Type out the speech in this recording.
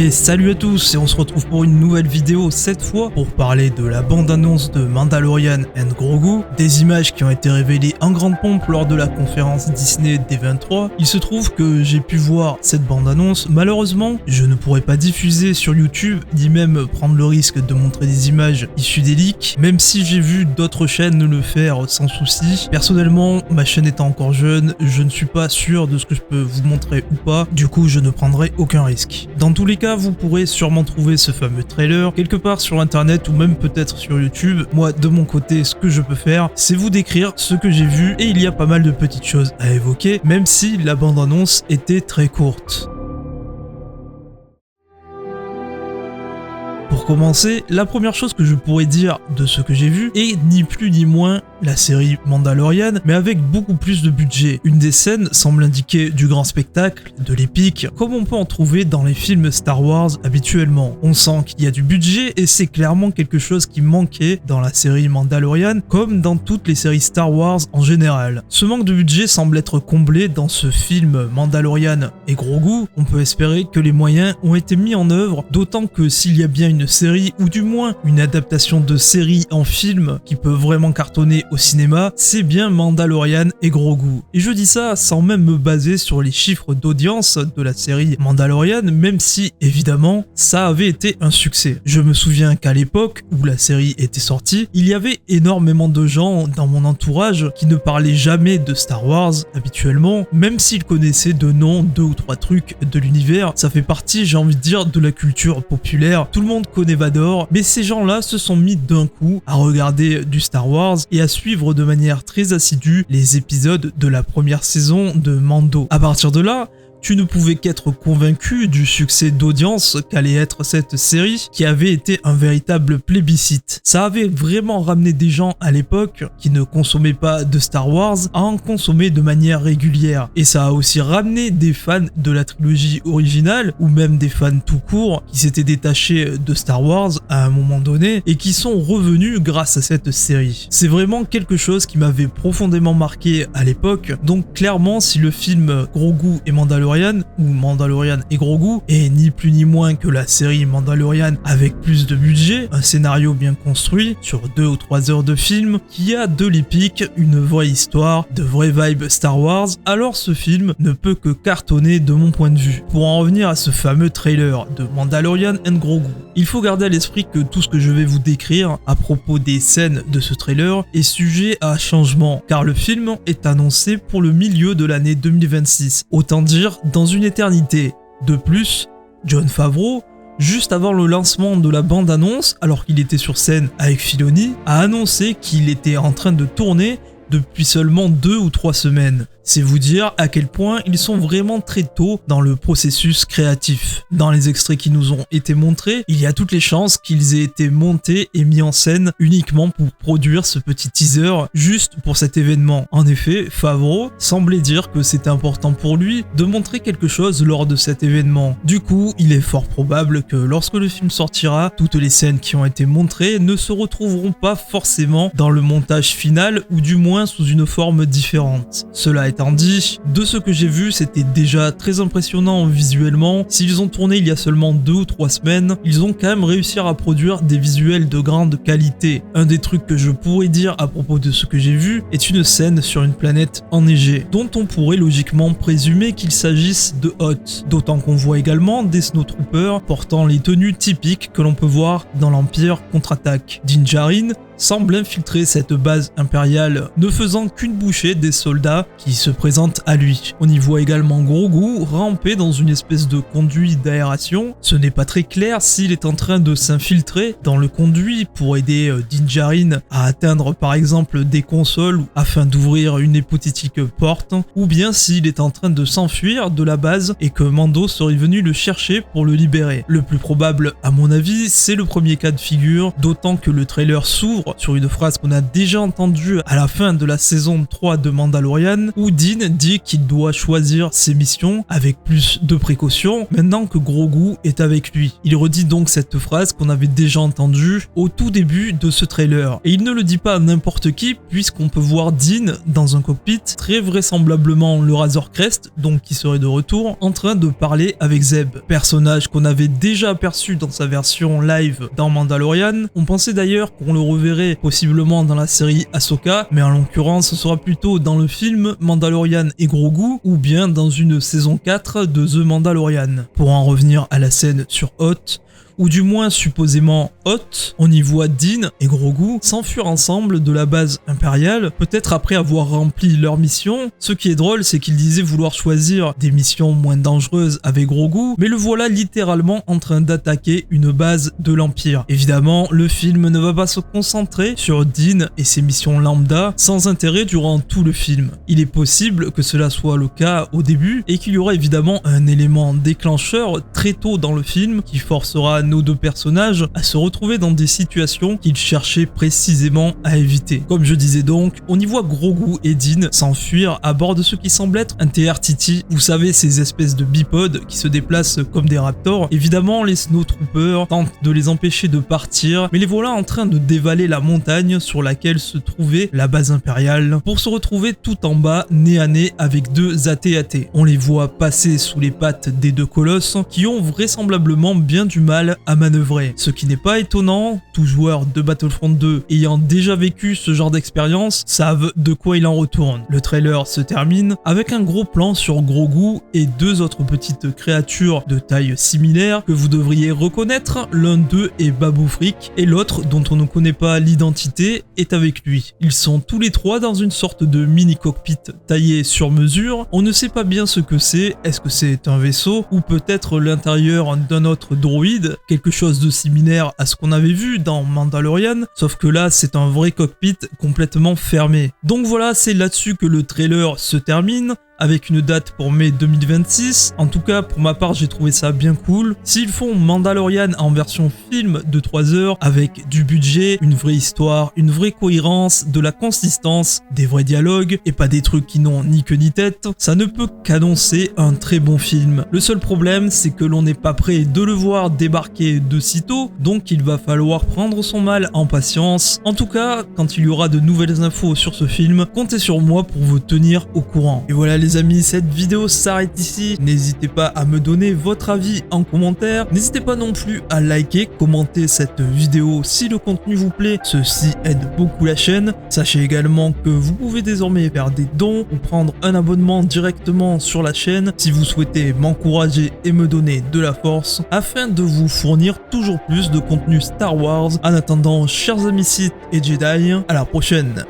Et salut à tous, et on se retrouve pour une nouvelle vidéo, cette fois pour parler de la bande-annonce de Mandalorian and Grogu, des images qui ont été révélées en grande pompe lors de la conférence Disney D23. Il se trouve que j'ai pu voir cette bande-annonce, malheureusement je ne pourrais pas diffuser sur YouTube, ni même prendre le risque de montrer des images issues des leaks, même si j'ai vu d'autres chaînes le faire sans souci. Personnellement, ma chaîne étant encore jeune, je ne suis pas sûr de ce que je peux vous montrer ou pas, du coup je ne prendrai aucun risque. Dans tous les cas, vous pourrez sûrement trouver ce fameux trailer quelque part sur internet ou même peut-être sur YouTube. Moi, de mon côté, ce que je peux faire, c'est vous décrire ce que j'ai vu et il y a pas mal de petites choses à évoquer, même si la bande-annonce était très courte. Pour commencer, la première chose que je pourrais dire de ce que j'ai vu est ni plus ni moins la série Mandalorian, mais avec beaucoup plus de budget. Une des scènes semble indiquer du grand spectacle, de l'épique, comme on peut en trouver dans les films Star Wars habituellement. On sent qu'il y a du budget et c'est clairement quelque chose qui manquait dans la série Mandalorian, comme dans toutes les séries Star Wars en général. Ce manque de budget semble être comblé dans ce film Mandalorian et Grogu. On peut espérer que les moyens ont été mis en œuvre, d'autant que s'il y a bien une série, ou du moins une adaptation de série en film qui peut vraiment cartonner au cinéma, c'est bien Mandalorian et Grogu. Et je dis ça sans même me baser sur les chiffres d'audience de la série Mandalorian, même si évidemment ça avait été un succès. Je me souviens qu'à l'époque où la série était sortie, il y avait énormément de gens dans mon entourage qui ne parlaient jamais de Star Wars habituellement, même s'ils connaissaient de nom 2 ou 3 trucs de l'univers. Ça fait partie, j'ai envie de dire, de la culture populaire. Tout le monde connaît Vador, mais ces gens-là se sont mis d'un coup à regarder du Star Wars et à suivre de manière très assidue les épisodes de la première saison de Mando. À partir de là, tu ne pouvais qu'être convaincu du succès d'audience qu'allait être cette série, qui avait été un véritable plébiscite. Ça avait vraiment ramené des gens à l'époque qui ne consommaient pas de Star Wars à en consommer de manière régulière. Et ça a aussi ramené des fans de la trilogie originale, ou même des fans tout court, qui s'étaient détachés de Star Wars à un moment donné, et qui sont revenus grâce à cette série. C'est vraiment quelque chose qui m'avait profondément marqué à l'époque, donc clairement si le film Grogu et Mandalorian ou Mandalorian et Grogu est ni plus ni moins que la série Mandalorian avec plus de budget, un scénario bien construit sur 2 ou 3 heures de film, qui a de l'épique, une vraie histoire, de vraies vibes Star Wars, alors ce film ne peut que cartonner de mon point de vue. Pour en revenir à ce fameux trailer de Mandalorian and Grogu, il faut garder à l'esprit que tout ce que je vais vous décrire à propos des scènes de ce trailer est sujet à changement, car le film est annoncé pour le milieu de l'année 2026, autant dire dans une éternité. De plus, Jon Favreau, juste avant le lancement de la bande-annonce, alors qu'il était sur scène avec Filoni, a annoncé qu'il était en train de tourner depuis seulement 2 ou 3 semaines. C'est vous dire à quel point ils sont vraiment très tôt dans le processus créatif. Dans les extraits qui nous ont été montrés, il y a toutes les chances qu'ils aient été montés et mis en scène uniquement pour produire ce petit teaser juste pour cet événement. En effet, Favreau semblait dire que c'était important pour lui de montrer quelque chose lors de cet événement. Du coup, il est fort probable que lorsque le film sortira, toutes les scènes qui ont été montrées ne se retrouveront pas forcément dans le montage final ou du moins sous une forme différente. Cela étant dit, de ce que j'ai vu, c'était déjà très impressionnant visuellement. S'ils ont tourné il y a seulement 2 ou 3 semaines, ils ont quand même réussi à produire des visuels de grande qualité. Un des trucs que je pourrais dire à propos de ce que j'ai vu est une scène sur une planète enneigée, dont on pourrait logiquement présumer qu'il s'agisse de Hoth. D'autant qu'on voit également des snowtroopers portant les tenues typiques que l'on peut voir dans l'Empire contre-attaque. Din Djarin semble infiltrer cette base impériale, ne faisant qu'une bouchée des soldats qui se présentent à lui. On y voit également Grogu ramper dans une espèce de conduit d'aération. Ce n'est pas très clair s'il est en train de s'infiltrer dans le conduit pour aider Din Djarin à atteindre par exemple des consoles afin d'ouvrir une hypothétique porte, ou bien s'il est en train de s'enfuir de la base et que Mando serait venu le chercher pour le libérer. Le plus probable à mon avis, c'est le premier cas de figure, d'autant que le trailer s'ouvre s'ouvre sur une phrase qu'on a déjà entendue à la fin de la saison 3 de Mandalorian, où Din dit qu'il doit choisir ses missions avec plus de précaution maintenant que Grogu est avec lui. Il redit donc cette phrase qu'on avait déjà entendue au tout début de ce trailer. Et il ne le dit pas à n'importe qui, puisqu'on peut voir Din dans un cockpit, très vraisemblablement le Razor Crest, donc qui serait de retour, en train de parler avec Zeb. Personnage qu'on avait déjà aperçu dans sa version live dans Mandalorian. On pensait d'ailleurs qu'on le reverrait possiblement dans la série Ahsoka, mais en l'occurrence ce sera plutôt dans le film Mandalorian et Grogu, ou bien dans une saison 4 de The Mandalorian. Pour en revenir à la scène sur Hoth, ou du moins supposément Hoth, on y voit Din et Grogu s'enfuir ensemble de la base impériale, peut-être après avoir rempli leur mission. Ce qui est drôle, c'est qu'il disait vouloir choisir des missions moins dangereuses avec Grogu, mais le voilà littéralement en train d'attaquer une base de l'Empire. Évidemment, le film ne va pas se concentrer sur Din et ses missions lambda sans intérêt durant tout le film. Il est possible que cela soit le cas au début et qu'il y aura évidemment un élément déclencheur très tôt dans le film qui forcera nos deux personnages à se retrouver dans des situations qu'ils cherchaient précisément à éviter. Comme je disais donc, on y voit Grogu et Din s'enfuir à bord de ce qui semble être un TR-TT, vous savez, ces espèces de bipodes qui se déplacent comme des raptors. Évidemment, les snowtroopers tentent de les empêcher de partir, mais les voilà en train de dévaler la montagne sur laquelle se trouvait la base impériale pour se retrouver tout en bas, nez à nez avec deux AT-AT. On les voit passer sous les pattes des deux colosses qui ont vraisemblablement bien du mal à manœuvrer. Ce qui n'est pas étonnant, tout joueur de Battlefront 2 ayant déjà vécu ce genre d'expérience savent de quoi il en retourne. Le trailer se termine avec un gros plan sur Grogu et deux autres petites créatures de taille similaire que vous devriez reconnaître. L'un d'eux est Babu Frick et l'autre, dont on ne connaît pas l'identité, est avec lui. Ils sont tous les trois dans une sorte de mini cockpit taillé sur mesure. On ne sait pas bien ce que c'est, est-ce que c'est un vaisseau ou peut-être l'intérieur d'un autre droïde, quelque chose de similaire à ce qu'on avait vu dans Mandalorian, sauf que là c'est un vrai cockpit complètement fermé. Donc voilà, c'est là-dessus que le trailer se termine, avec une date pour mai 2026. En tout cas, pour ma part, j'ai trouvé ça bien cool. S'ils font Mandalorian en version film de 3 heures, avec du budget, une vraie histoire, une vraie cohérence, de la consistance, des vrais dialogues, et pas des trucs qui n'ont ni queue ni tête, ça ne peut qu'annoncer un très bon film. Le seul problème, c'est que l'on n'est pas prêt de le voir débarquer de sitôt, donc il va falloir prendre son mal en patience. En tout cas, quand il y aura de nouvelles infos sur ce film, comptez sur moi pour vous tenir au courant. Et voilà les amis, cette vidéo s'arrête ici. N'hésitez pas à me donner votre avis en commentaire. N'hésitez pas non plus à liker, commenter cette vidéo si le contenu vous plaît. Ceci aide beaucoup la chaîne. Sachez également que vous pouvez désormais faire des dons ou prendre un abonnement directement sur la chaîne si vous souhaitez m'encourager et me donner de la force afin de vous fournir toujours plus de contenu Star Wars. En attendant, chers amis Sith et Jedi, à la prochaine.